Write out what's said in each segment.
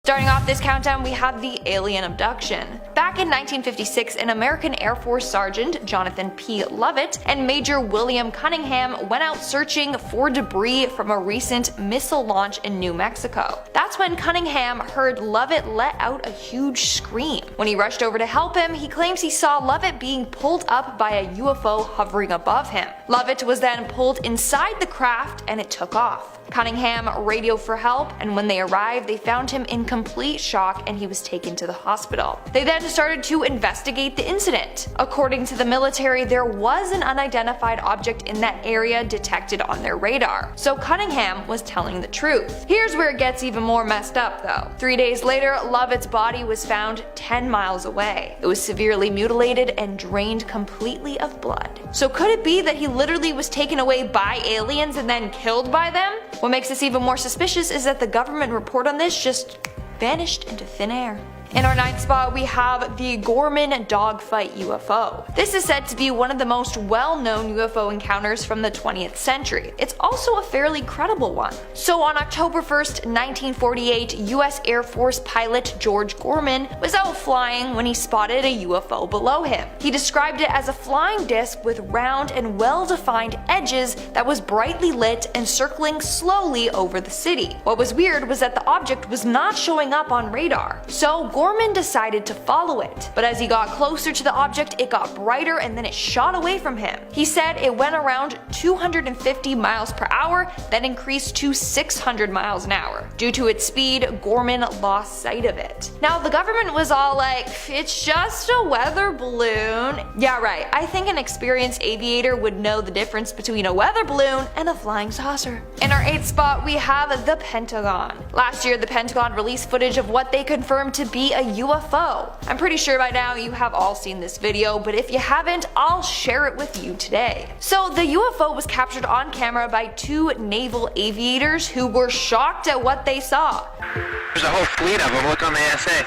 Starting off this countdown, we have the alien abduction. Back in 1956, an American Air Force Sergeant, Jonathan P. Lovett, and Major William Cunningham went out searching for debris from a recent missile launch in New Mexico. That's when Cunningham heard Lovett let out a huge scream. When he rushed over to help him, he claims he saw Lovett being pulled up by a UFO hovering above him. Lovett was then pulled inside the craft and it took off. Cunningham radioed for help, and when they arrived, they found him in complete shock and he was taken to the hospital. They then started to investigate the incident. According to the military, there was an unidentified object in that area detected on their radar, so Cunningham was telling the truth. Here's where it gets even more messed up though. 3 days later, Lovett's body was found 10 miles away. It was severely mutilated and drained completely of blood. So could it be that he literally was taken away by aliens and then killed by them? What makes this even more suspicious is that the government report on this just vanished into thin air. In our 9th spot, we have the Gorman dogfight UFO. This is said to be one of the most well-known UFO encounters from the 20th century. It's also a fairly credible one. So on October 1st, 1948, US Air Force pilot George Gorman was out flying when he spotted a UFO below him. He described it as a flying disc with round and well-defined edges that was brightly lit and circling slowly over the city. What was weird was that the object was not showing up on radar. So Gorman decided to follow it, but as he got closer to the object, it got brighter and then it shot away from him. He said it went around 250 miles per hour, then increased to 600 miles an hour. Due to its speed, Gorman lost sight of it. Now the government was all like, it's just a weather balloon. Yeah right, I think an experienced aviator would know the difference between a weather balloon and a flying saucer. In our 8th spot, we have the Pentagon. Last year, the Pentagon released footage of what they confirmed to be a UFO. I'm pretty sure by now you have all seen this video, but if you haven't, I'll share it with you today. So the UFO was captured on camera by 2 naval aviators who were shocked at what they saw. There's a whole fleet of them, look on the ASA.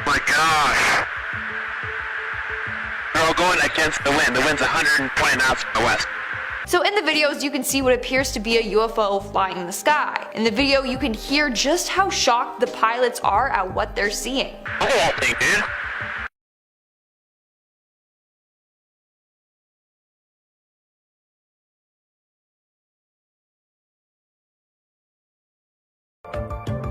My gosh. They're all going against the wind. The wind's 120 knots from the west. So in the videos you can see what appears to be a UFO flying in the sky. In the video you can hear just how shocked the pilots are at what they're seeing. Look at that thing, dude.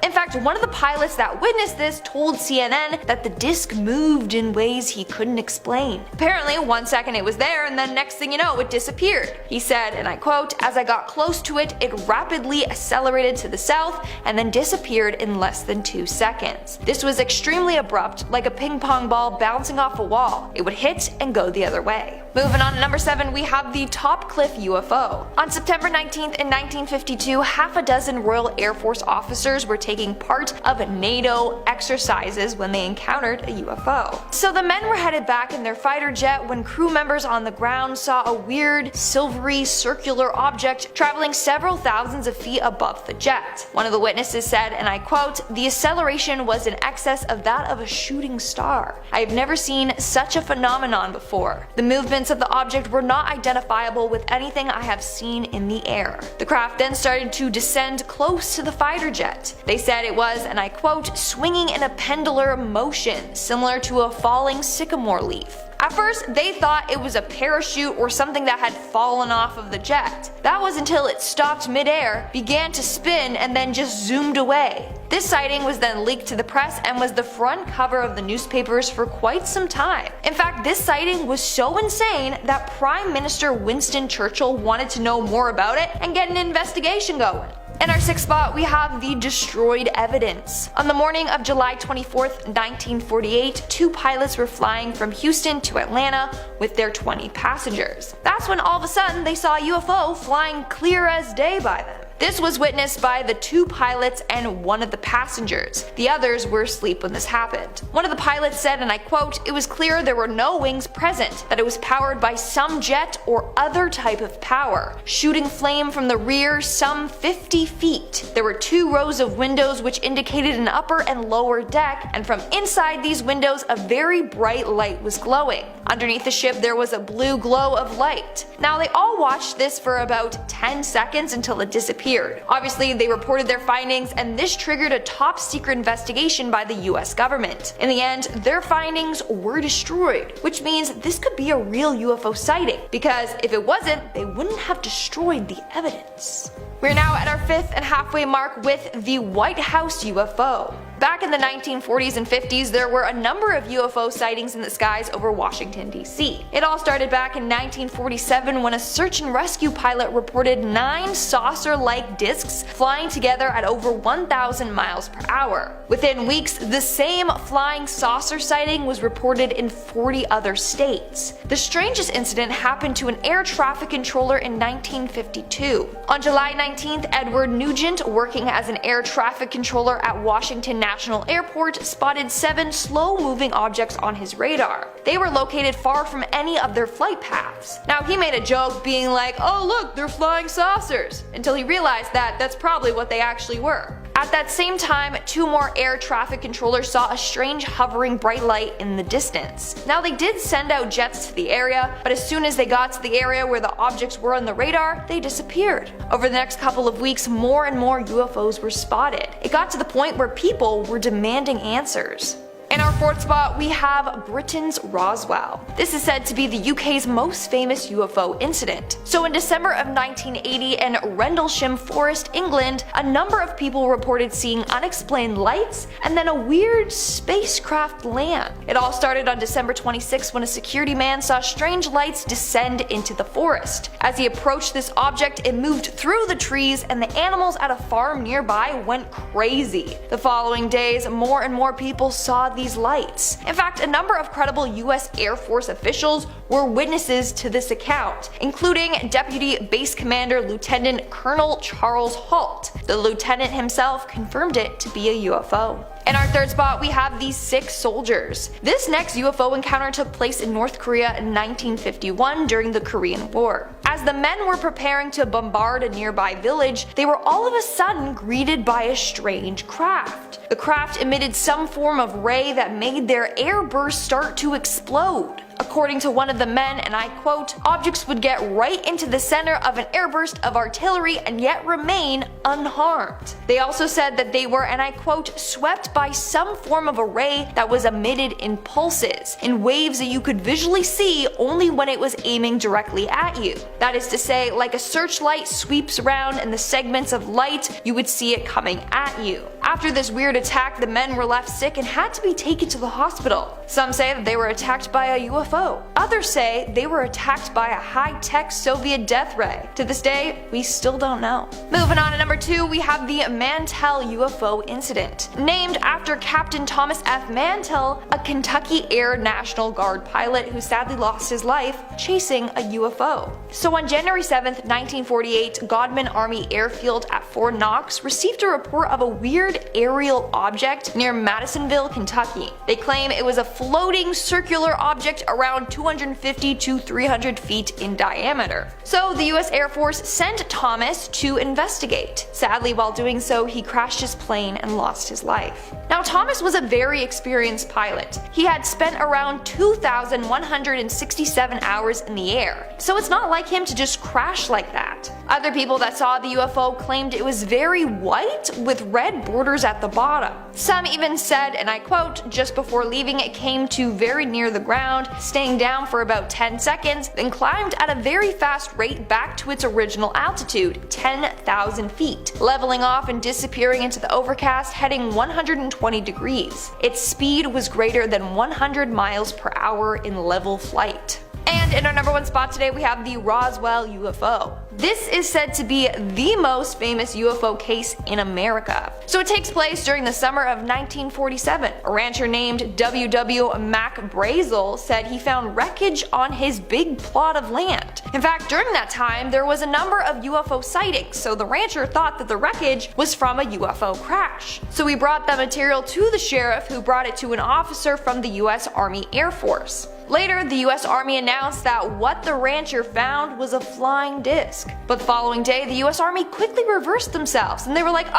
In fact, one of the pilots that witnessed this told CNN that the disc moved in ways he couldn't explain. Apparently, 1 second it was there and then next thing you know, it disappeared. He said, and I quote, "As I got close to it, it rapidly accelerated to the south and then disappeared in less than 2 seconds. This was extremely abrupt, like a ping pong ball bouncing off a wall. It would hit and go the other way." Moving on to number 7, we have the Topcliffe UFO. On September 19th in 1952, half a dozen Royal Air Force officers were taking part of NATO exercises when they encountered a UFO. So the men were headed back in their fighter jet when crew members on the ground saw a weird, silvery, circular object traveling several thousands of feet above the jet. One of the witnesses said, and I quote, "The acceleration was in excess of that of a shooting star. I have never seen such a phenomenon before. The movements of the object were not identifiable with anything I have seen in the air." The craft then started to descend close to the fighter jet. They said it was, and I quote, "swinging in a pendular motion, similar to a falling sycamore leaf." At first, they thought it was a parachute or something that had fallen off of the jet. That was until it stopped midair, began to spin, and then just zoomed away. This sighting was then leaked to the press and was the front cover of the newspapers for quite some time. In fact, this sighting was so insane that Prime Minister Winston Churchill wanted to know more about it and get an investigation going. In our 6th spot, we have the destroyed evidence. On the morning of July 24th, 1948, 2 pilots were flying from Houston to Atlanta with their 20 passengers. That's when all of a sudden they saw a UFO flying clear as day by them. This was witnessed by the 2 pilots and one of the passengers. The others were asleep when this happened. One of the pilots said, and I quote, "It was clear there were no wings present, that it was powered by some jet or other type of power, shooting flame from the rear some 50 feet. There were 2 rows of windows which indicated an upper and lower deck, and from inside these windows a very bright light was glowing. Underneath the ship there was a blue glow of light." Now they all watched this for about 10 seconds until it disappeared. disappeared. Obviously, they reported their findings, and this triggered a top-secret investigation by the US government. In the end, their findings were destroyed, which means this could be a real UFO sighting, because if it wasn't, they wouldn't have destroyed the evidence. We're now at our 5th and halfway mark with the White House UFO. Back in the 1940s and 50s, there were a number of UFO sightings in the skies over Washington, D.C. It all started back in 1947 when a search and rescue pilot reported 9 saucer-like discs flying together at over 1,000 miles per hour. Within weeks, the same flying saucer sighting was reported in 40 other states. The strangest incident happened to an air traffic controller in 1952. On July 19th, Edward Nugent, working as an air traffic controller at Washington National Airport, spotted 7 slow-moving objects on his radar. They were located far from any of their flight paths. Now, he made a joke being like, "Oh look, they're flying saucers," until he realized that that's probably what they actually were. At that same time, 2 more air traffic controllers saw a strange hovering bright light in the distance. Now, they did send out jets to the area, but as soon as they got to the area where the objects were on the radar, they disappeared. Over the next couple of weeks, more and more UFOs were spotted. It got to the point where people were demanding answers. In our 4th spot, we have Britain's Roswell. This is said to be the UK's most famous UFO incident. So in December of 1980 in Rendlesham Forest, England, a number of people reported seeing unexplained lights and then a weird spacecraft land. It all started on December 26 when a security man saw strange lights descend into the forest. As he approached this object, it moved through the trees and the animals at a farm nearby went crazy. The following days, more and more people saw these lights. In fact, a number of credible US Air Force officials were witnesses to this account, including Deputy Base Commander Lieutenant Colonel Charles Halt. The lieutenant himself confirmed it to be a UFO. In our 3rd spot, we have the 6 soldiers. This next UFO encounter took place in North Korea in 1951 during the Korean War. As the men were preparing to bombard a nearby village, they were all of a sudden greeted by a strange craft. The craft emitted some form of ray that made their airburst start to explode. According to one of the men, and I quote, "Objects would get right into the center of an airburst of artillery and yet remain unharmed." They also said that they were, and I quote, "swept by some form of a ray that was emitted in pulses, in waves that you could visually see only when it was aiming directly at you. That is to say, like a searchlight sweeps around and the segments of light, you would see it coming at you." After this weird attack, the men were left sick and had to be taken to the hospital. Some say that they were attacked by a UFO. Others say they were attacked by a high-tech Soviet death ray. To this day, we still don't know. Moving on to number 2, we have the Mantell UFO incident. Named after Captain Thomas F. Mantell, a Kentucky Air National Guard pilot who sadly lost his life chasing a UFO. So on January 7th, 1948, Godman Army Airfield at Fort Knox received a report of a weird aerial object near Madisonville, Kentucky. They claim it was a floating circular object around 250 to 300 feet in diameter. So the US Air Force sent Thomas to investigate. Sadly, while doing so, he crashed his plane and lost his life. Now, Thomas was a very experienced pilot. He had spent around 2,167 hours in the air, so it's not like him to just crash like that. Other people that saw the UFO claimed it was very white with red borders at the bottom. Some even said, and I quote, "Just before leaving it came to very near the ground, staying down for about 10 seconds, then climbed at a very fast rate back to its original altitude, 10,000 feet, leveling off and disappearing into the overcast, heading 120 degrees. Its speed was greater than 100 miles per hour in level flight." And in our number 1 spot today, we have the Roswell UFO. This is said to be the most famous UFO case in America. So it takes place during the summer of 1947. A rancher named W.W. MacBrazel said he found wreckage on his big plot of land. In fact, during that time, there was a number of UFO sightings, so the rancher thought that the wreckage was from a UFO crash. So he brought the material to the sheriff, who brought it to an officer from the US Army Air Force. Later, the US Army announced that what the rancher found was a flying disc. But the following day, the US Army quickly reversed themselves, and they were like,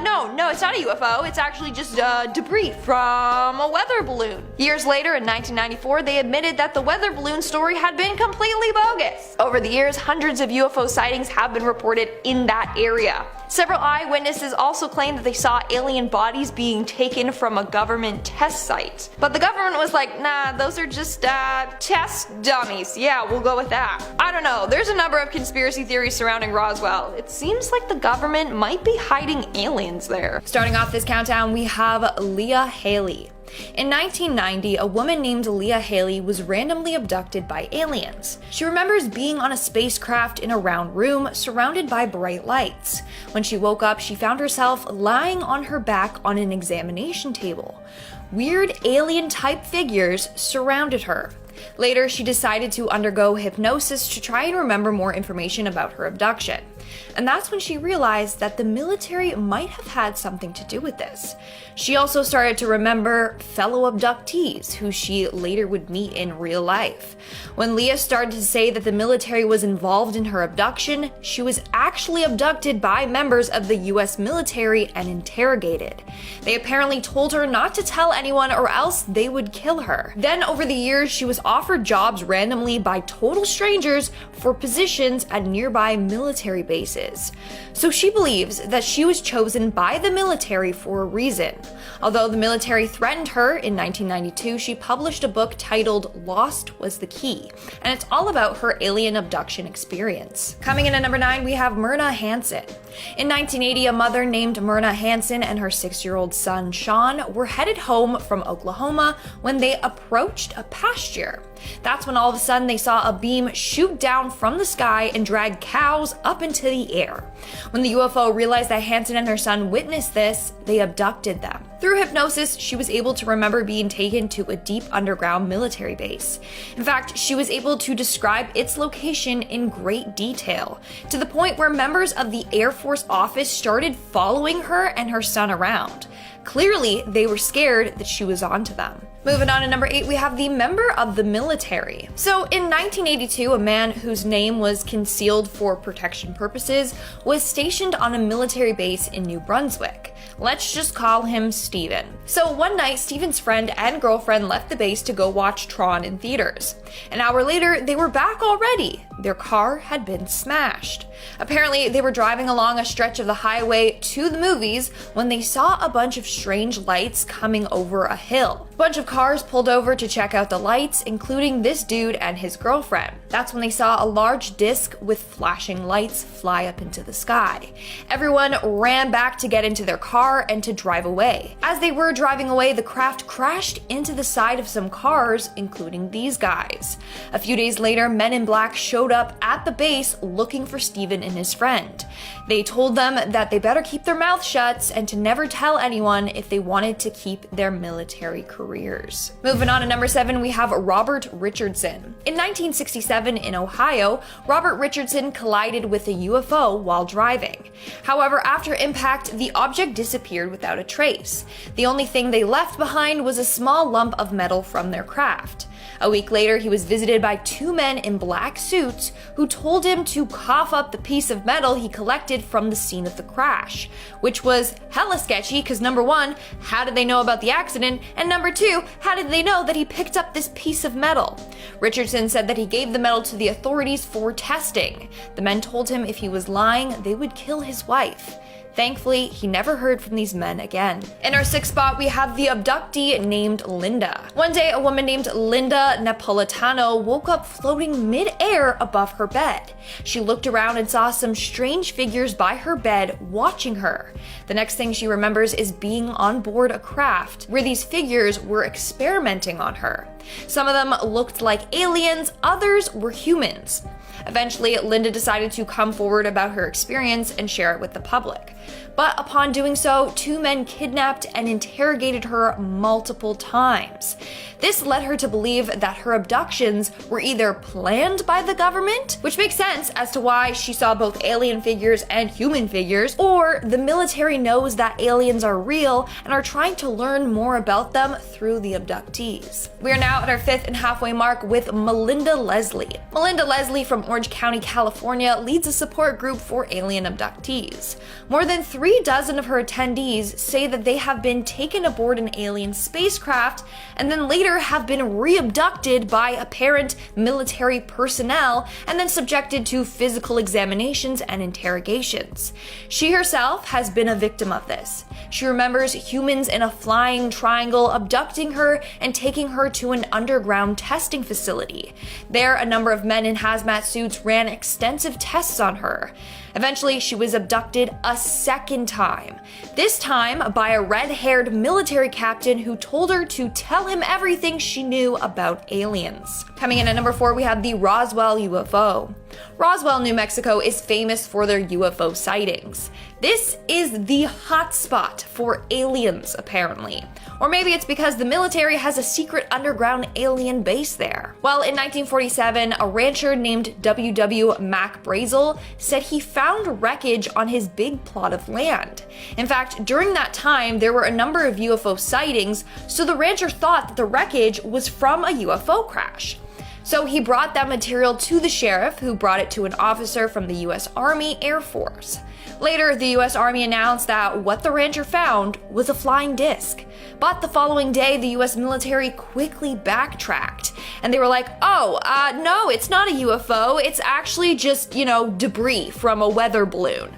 no, it's not a UFO, it's actually just debris from a weather balloon. Years later, in 1994, they admitted that the weather balloon story had been completely bogus. Over the years, hundreds of UFO sightings have been reported in that area. Several eyewitnesses also claimed that they saw alien bodies being taken from a government test site. But the government was like, nah, those are just test dummies. Yeah, we'll go with that. I don't know, there's a number of conspiracy theories surrounding Roswell. It seems like the government might be hiding aliens there. Starting off this countdown, we have Leah Haley. In 1990, a woman named Leah Haley was randomly abducted by aliens. She remembers being on a spacecraft in a round room surrounded by bright lights. When she woke up, she found herself lying on her back on an examination table. Weird alien-type figures surrounded her. Later, she decided to undergo hypnosis to try and remember more information about her abduction. And that's when she realized that the military might have had something to do with this. She also started to remember fellow abductees who she later would meet in real life. When Leah started to say that the military was involved in her abduction, she was actually abducted by members of the US military and interrogated. They apparently told her not to tell anyone or else they would kill her. Then over the years, she was offered jobs randomly by total strangers for positions at nearby military bases. So she believes that she was chosen by the military for a reason. Although the military threatened her in 1992, she published a book titled Lost Was the Key, and it's all about her alien abduction experience. Coming in at number 9, we have Myrna Hansen. In 1980, a mother named Myrna Hansen and her 6-year-old son Sean were headed home from Oklahoma when they approached a pasture. That's when all of a sudden they saw a beam shoot down from the sky and drag cows up into the air. When the UFO realized that Hansen and her son witnessed this, they abducted them. Through hypnosis, she was able to remember being taken to a deep underground military base. In fact, she was able to describe its location in great detail, to the point where members of the Air Force office started following her and her son around. Clearly, they were scared that she was onto them. Moving on to number 8, we have the member of the military. So in 1982, a man whose name was concealed for protection purposes was stationed on a military base in New Brunswick. Let's just call him Steven. So one night, Steven's friend and girlfriend left the base to go watch Tron in theaters. An hour later, they were back already. Their car had been smashed. Apparently, they were driving along a stretch of the highway to the movies when they saw a bunch of strange lights coming over a hill. A bunch of cars pulled over to check out the lights, including this dude and his girlfriend. That's when they saw a large disc with flashing lights fly up into the sky. Everyone ran back to get into their car and to drive away. As they were driving away, the craft crashed into the side of some cars, including these guys. A few days later, men in black showed up at the base looking for Steven and his friend. They told them that they better keep their mouths shut and to never tell anyone if they wanted to keep their military careers. Moving on to number 7, we have Robert Richardson. In 1967 in Ohio, Robert Richardson collided with a UFO while driving. However, after impact, the object disappeared without a trace. The only thing they left behind was a small lump of metal from their craft. A week later, he was visited by 2 men in black suits who told him to cough up the piece of metal he collected from the scene of the crash, which was hella sketchy because number 1, how did they know about the accident? And number 2, how did they know that he picked up this piece of metal? Richardson said that he gave the metal to the authorities for testing. The men told him if he was lying, they would kill his wife. Thankfully, he never heard from these men again. In our 6th spot, we have the abductee named Linda. One day, a woman named Linda Napolitano woke up floating mid-air above her bed. She looked around and saw some strange figures by her bed watching her. The next thing she remembers is being on board a craft where these figures were experimenting on her. Some of them looked like aliens, others were humans. Eventually, Linda decided to come forward about her experience and share it with the public. But upon doing so, 2 men kidnapped and interrogated her multiple times. This led her to believe that her abductions were either planned by the government, which makes sense as to why she saw both alien figures and human figures, or the military knows that aliens are real and are trying to learn more about them through the abductees. We are now at our 5th and halfway mark with Melinda Leslie. Melinda Leslie from Orange County, California, leads a support group for alien abductees. More than 36 of her attendees say that they have been taken aboard an alien spacecraft and then later have been re-abducted by apparent military personnel and then subjected to physical examinations and interrogations. She herself has been a victim of this. She remembers humans in a flying triangle abducting her and taking her to an underground testing facility. There, a number of men in hazmat suits ran extensive tests on her. Eventually, she was abducted a second time, this time by a red-haired military captain who told her to tell him everything she knew about aliens. Coming in at number 4, we have the Roswell UFO. Roswell, New Mexico is famous for their UFO sightings. This is the hotspot for aliens, apparently. Or maybe it's because the military has a secret underground alien base there. Well, in 1947, a rancher named W.W. Mac Brazel said he found wreckage on his big plot of land. In fact, during that time, there were a number of UFO sightings, so the rancher thought that the wreckage was from a UFO crash. So he brought that material to the sheriff, who brought it to an officer from the US Army Air Force. Later, the US Army announced that what the rancher found was a flying disc. But the following day, the US military quickly backtracked. And they were like, no, it's not a UFO. It's actually just, debris from a weather balloon.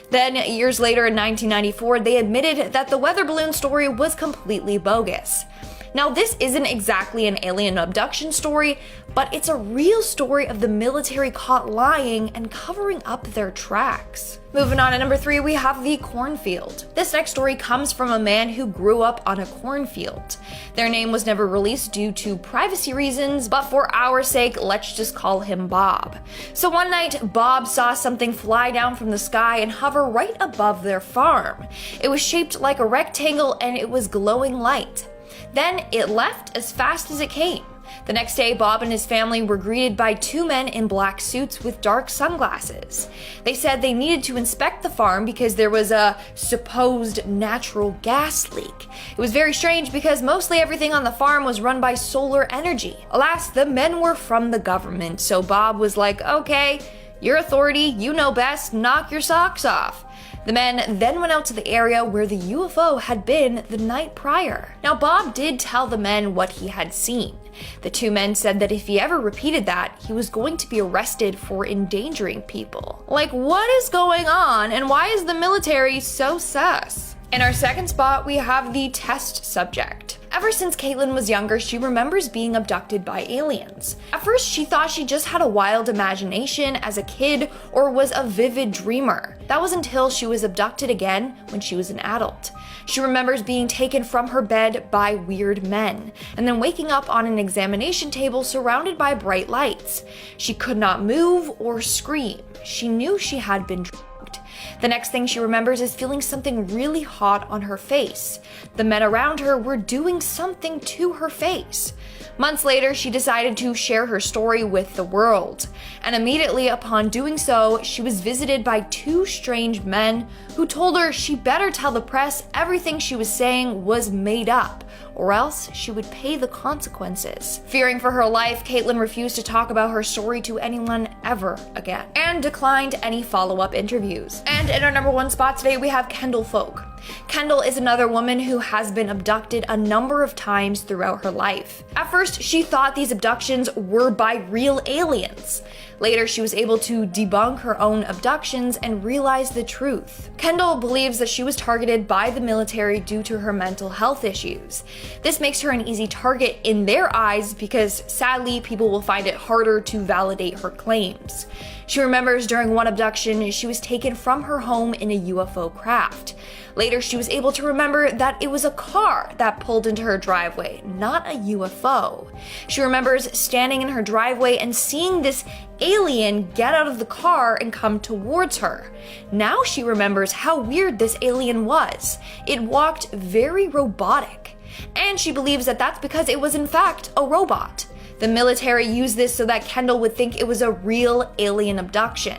Then, years later in 1994, they admitted that the weather balloon story was completely bogus. Now, this isn't exactly an alien abduction story, but it's a real story of the military caught lying and covering up their tracks. Moving on to number 3, we have the cornfield. This next story comes from a man who grew up on a cornfield. Their name was never released due to privacy reasons, but for our sake, let's just call him Bob. So one night, Bob saw something fly down from the sky and hover right above their farm. It was shaped like a rectangle and it was glowing light. Then it left as fast as it came. The next day, Bob and his family were greeted by 2 men in black suits with dark sunglasses. They said they needed to inspect the farm because there was a supposed natural gas leak. It was very strange because mostly everything on the farm was run by solar energy. Alas, the men were from the government, so Bob was like, okay, your authority, you know best, knock your socks off. The men then went out to the area where the UFO had been the night prior. Now, Bob did tell the men what he had seen. The 2 men said that if he ever repeated that, he was going to be arrested for endangering people. Like, what is going on, and why is the military so sus? In our second spot, we have the test subject. Ever since Caitlin was younger, she remembers being abducted by aliens. At first, she thought she just had a wild imagination as a kid or was a vivid dreamer. That was until she was abducted again when she was an adult. She remembers being taken from her bed by weird men, and then waking up on an examination table surrounded by bright lights. She could not move or scream. She knew she had been drugged. The next thing she remembers is feeling something really hot on her face. The men around her were doing something to her face. Months later, she decided to share her story with the world. And immediately upon doing so, she was visited by 2 strange men who told her she better tell the press everything she was saying was made up, or else she would pay the consequences. Fearing for her life, Caitlin refused to talk about her story to anyone ever again, and declined any follow-up interviews. And in our number 1 spot today, we have Kendall Folk. Kendall is another woman who has been abducted a number of times throughout her life. At first, she thought these abductions were by real aliens. Later, she was able to debunk her own abductions and realize the truth. Kendall believes that she was targeted by the military due to her mental health issues. This makes her an easy target in their eyes because, sadly, people will find it harder to validate her claims. She remembers during one abduction, she was taken from her home in a UFO craft. Later, she was able to remember that it was a car that pulled into her driveway, not a UFO. She remembers standing in her driveway and seeing this alien get out of the car and come towards her. Now she remembers how weird this alien was. It walked very robotic. And she believes that that's because it was in fact a robot. The military used this so that Kendall would think it was a real alien abduction.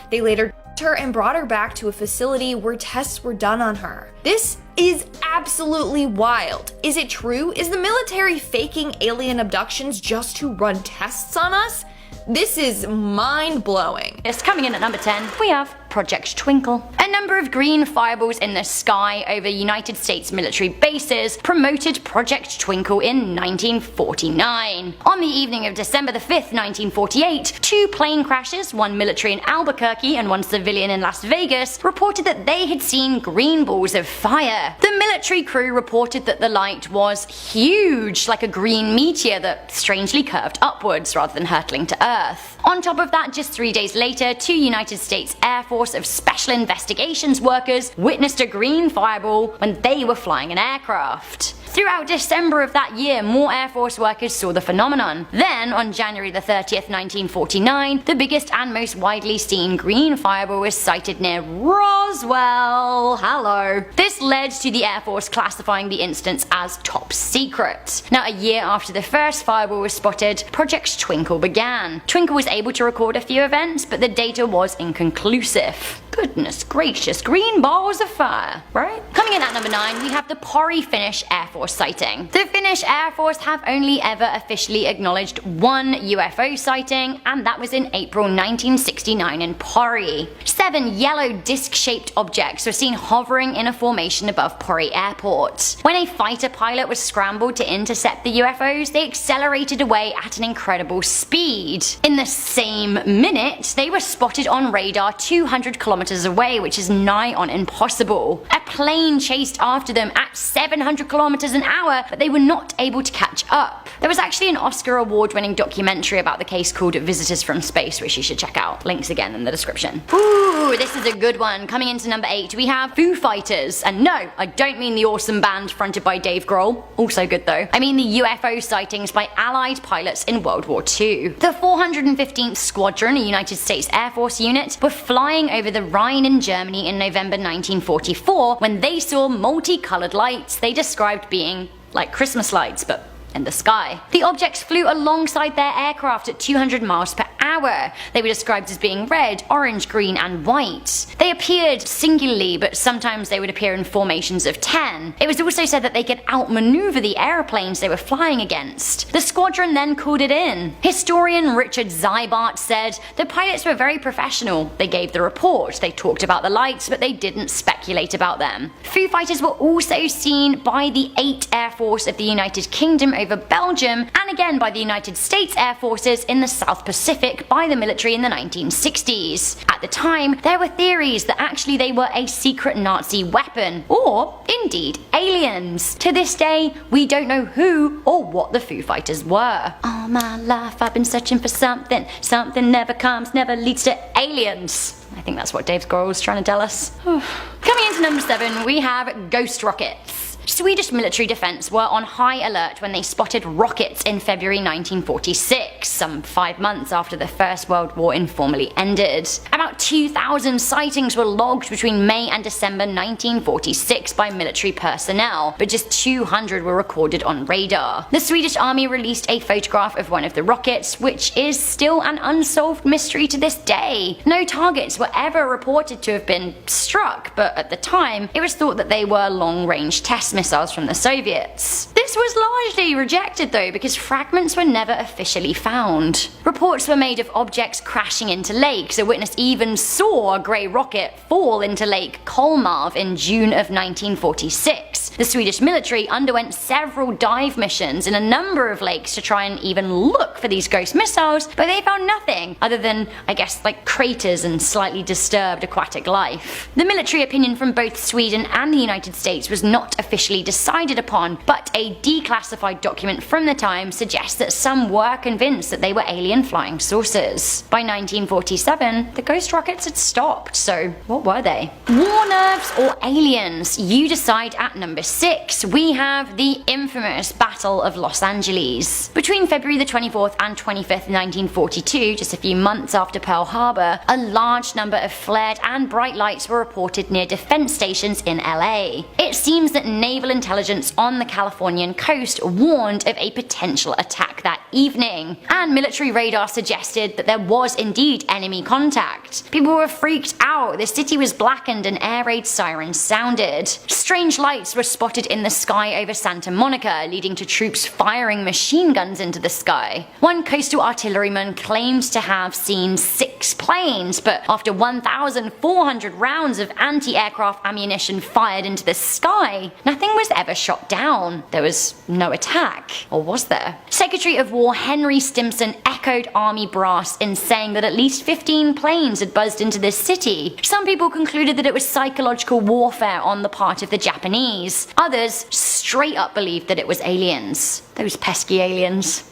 They later her and brought her back to a facility where tests were done on her. This is absolutely wild. Is it true? Is the military faking alien abductions just to run tests on us? This is mind-blowing. It's coming in at number 10. We have Project Twinkle. A number of green fireballs in the sky over United States military bases promoted Project Twinkle in 1949. On the evening of December the 5th, 1948, 2 plane crashes, one military in Albuquerque and one civilian in Las Vegas, reported that they had seen green balls of fire. The military crew reported that the light was huge, like a green meteor that strangely curved upwards rather than hurtling to Earth. On top of that, just 3 days later, 2 United States Air Force of Special Investigations workers witnessed a green fireball when they were flying an aircraft. Throughout December of that year, more Air Force workers saw the phenomenon. Then, on January the 30th, 1949, the biggest and most widely seen green fireball was sighted near Roswell. Hello. This led to the Air Force classifying the instance as top secret. Now, a year after the first fireball was spotted, Project Twinkle began. Twinkle was able to record a few events, but the data was inconclusive. Goodness gracious, green balls of fire, right? Coming in at number 9, we have the Pori Finnish Air Force sighting. The Finnish Air Force have only ever officially acknowledged one UFO sighting, and that was in April 1969 in Pori. 7 yellow disc-shaped objects were seen hovering in a formation above Pori Airport. When a fighter pilot was scrambled to intercept the UFOs, they accelerated away at an incredible speed. In the same minute, they were spotted on radar 200 kilometers away, which is nigh on impossible. A plane chased after them at 700 kilometers an hour, but they were not able to catch up. There was actually an Oscar award-winning documentary about the case called Visitors from Space, which you should check out. Links again in the description. Ooh, this is a good one. Coming into number 8, we have Foo Fighters. And no, I don't mean the awesome band fronted by Dave Grohl. Also good though. I mean the UFO sightings by Allied pilots in World War II. The 415th Squadron, a United States Air Force unit, were flying over the Rhine in Germany in November 1944 when they saw multicolored lights they described being like Christmas lights, but in the sky. The objects flew alongside their aircraft at 200 miles per hour. They were described as being red, orange, green, and white. They appeared singularly, but sometimes they would appear in formations of 10. It was also said that they could outmaneuver the airplanes they were flying against. The squadron then called it in. Historian Richard Zybart said, "The pilots were very professional. They gave the report, they talked about the lights, but they didn't speculate about them." Foo Fighters were also seen by the 8th Air Force of the United Kingdom over Belgium, and again by the United States Air Forces in the South Pacific by the military in the 1960s. At the time, there were theories that actually they were a secret Nazi weapon, or indeed aliens. To this day, we don't know who or what the Foo Fighters were. All my life I've been searching for something, something never comes, never leads to aliens. I think that's what Dave Grohl was trying to tell us. Coming into number 7, we have Ghost Rockets. Swedish military defense were on high alert when they spotted rockets in February 1946, some 5 months after the First World War informally ended. About 2,000 sightings were logged between May and December 1946 by military personnel, but just 200 were recorded on radar. The Swedish army released a photograph of one of the rockets, which is still an unsolved mystery to this day. No targets were ever reported to have been struck, but at the time, it was thought that they were long-range test missiles from the Soviets. This was largely rejected though, because fragments were never officially found. Reports were made of objects crashing into lakes. A witness even saw a grey rocket fall into Lake Kolmarv in June of 1946. The Swedish military underwent several dive missions in a number of lakes to try and even look for these ghost missiles, but they found nothing other than, I guess, like craters and slightly disturbed aquatic life. The military opinion from both Sweden and the United States was not officially decided upon, but a declassified document from the time suggests that some were convinced that they were alien flying saucers. By 1947, the ghost rockets had stopped, so what were they? War nerves or aliens? You decide at number 6. We have the infamous Battle of Los Angeles. Between February the 24th and 25th, 1942, just a few months after Pearl Harbor, a large number of flared and bright lights were reported near defense stations in LA. It seems that naval intelligence on the Californian coast warned of a potential attack that evening, and military radar suggested that there was indeed enemy contact. People were freaked out, the city was blackened and air raid sirens sounded. Strange lights were spotted in the sky over Santa Monica, leading to troops firing machine guns into the sky. One coastal artilleryman claimed to have seen 6 planes, but after 1,400 rounds of anti-aircraft ammunition fired into the sky, nothing was ever shot down. There was no attack. Or was there? Secretary of War Henry Stimson echoed Army brass in saying that at least 15 planes had buzzed into the city. Some people concluded that it was psychological warfare on the part of the Japanese. Others straight up believed that it was aliens. Those pesky aliens.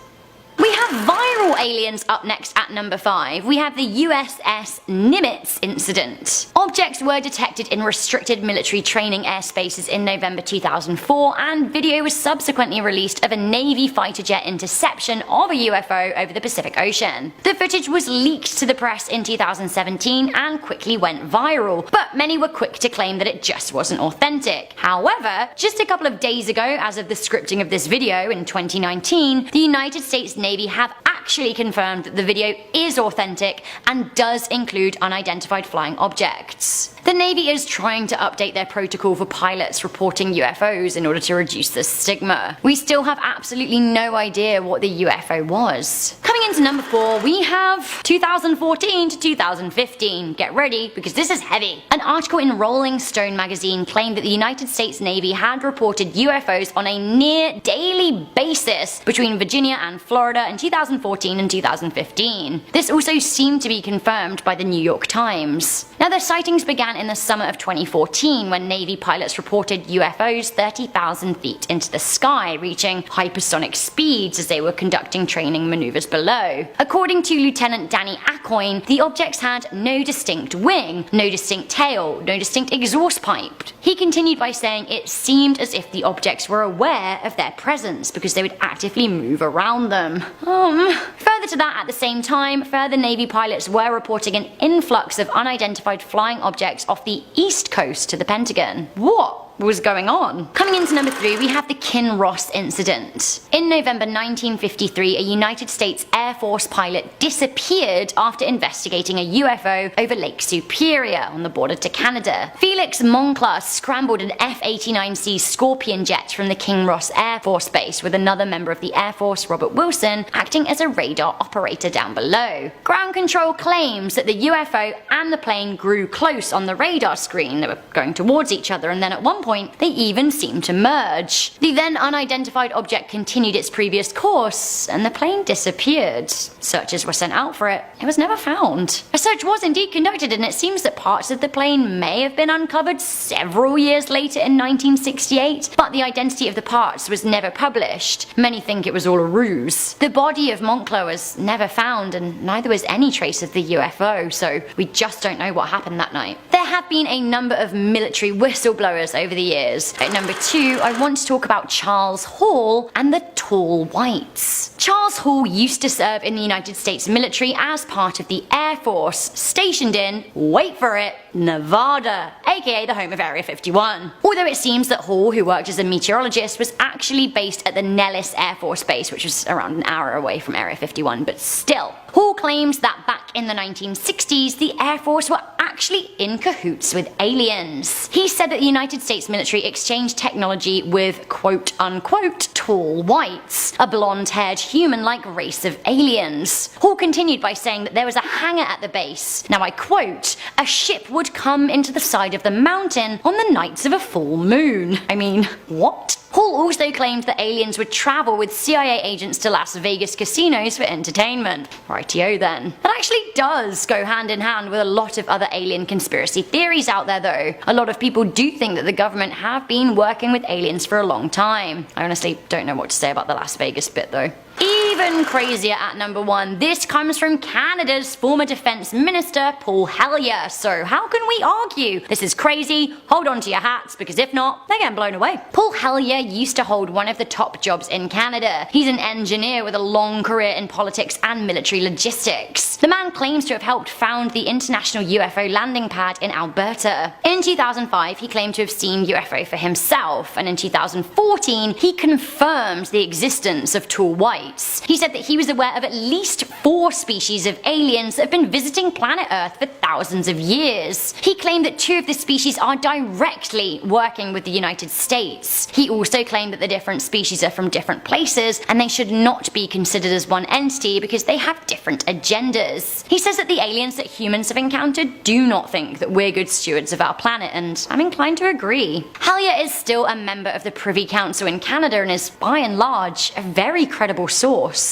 We have viral aliens up next at number 5. We have the USS Nimitz incident. Objects were detected in restricted military training airspaces in November 2004, and video was subsequently released of a Navy fighter jet interception of a UFO over the Pacific Ocean. The footage was leaked to the press in 2017 and quickly went viral, but many were quick to claim that it just wasn't authentic. However, just a couple of days ago, as of the scripting of this video in 2019, the United States Navy have actually confirmed that the video is authentic and does include unidentified flying objects. The Navy is trying to update their protocol for pilots reporting UFOs in order to reduce the stigma. We still have absolutely no idea what the UFO was. Coming into number 4, we have 2014 to 2015. Get ready, because this is heavy. An article in Rolling Stone magazine claimed that the United States Navy had reported UFOs on a near daily basis between Virginia and Florida in 2014 and 2015. This also seemed to be confirmed by the New York Times. Now, the sightings began in the summer of 2014 when Navy pilots reported UFOs 30,000 feet into the sky, reaching hypersonic speeds as they were conducting training maneuvers below. According to Lieutenant Danny Acoin, the objects had no distinct wing, no distinct tail, no distinct exhaust pipe. He continued by saying it seemed as if the objects were aware of their presence because they would actively move around them. Further to that, at the same time, further Navy pilots were reporting an influx of unidentified flying objects off the east coast to the Pentagon. What was going on? Coming into number 3, we have the Kinross incident. In November 1953, a United States Air Force pilot disappeared after investigating a UFO over Lake Superior on the border to Canada. Felix Monclar scrambled an F-89C Scorpion jet from the Kinross Air Force Base with another member of the Air Force, Robert Wilson, acting as a radar operator down below. Ground control claims that the UFO and the plane grew close on the radar screen. They were going towards each other, and then at one point they even seemed to merge. The then unidentified object continued its previous course, and the plane disappeared. Searchers were sent out for it. It was never found. A search was indeed conducted, and it seems that parts of the plane may have been uncovered several years later in 1968, but the identity of the parts was never published. Many think it was all a ruse. The body of Monclar was never found, and neither was any trace of the UFO, so we just don't know what happened that night. There have been a number of military whistleblowers over the years. At number 2, I want to talk about Charles Hall and the Tall Whites. Charles Hall used to serve in the United States military as part of the Air Force, stationed in, wait for it, Nevada, aka the home of Area 51. Although it seems that Hall, who worked as a meteorologist, was actually based at the Nellis Air Force Base, which was around an hour away from Area 51, but still. Hall claims that back in the 1960s, the Air Force were actually in cahoots with aliens. He said that the United States military exchanged technology with quote-unquote tall whites, a blonde-haired human-like race of aliens. Hall continued by saying that there was a hangar at the base. Now I quote, "A ship would come into the side of the mountain on the nights of a full moon." I mean, what? Hall also claimed that aliens would travel with CIA agents to Las Vegas casinos for entertainment. Rightio then. That actually does go hand in hand with a lot of other alien conspiracy theories out there though. A lot of people do think that the government have been working with aliens for a long time. I honestly don't know what to say about the Las Vegas bit though. Even crazier at number 1, this comes from Canada's former Defence Minister, Paul Hellyer. So how can we argue? This is crazy, hold on to your hats, because if not, they're getting blown away. Paul Hellyer used to hold one of the top jobs in Canada. He's an engineer with a long career in politics and military logistics. The man claims to have helped found the International UFO Landing Pad in Alberta. In 2005, he claimed to have seen UFO for himself, and in 2014, he confirmed the existence of tall whites. He said that he was aware of at least 4 species of aliens that have been visiting planet Earth for thousands of years. He claimed that 2 of the species are directly working with the United States. He also claimed that the different species are from different places and they should not be considered as one entity because they have different agendas. He says that the aliens that humans have encountered do not think that we're good stewards of our planet, and I'm inclined to agree. Hellier is still a member of the Privy Council in Canada and is, by and large, a very credible source.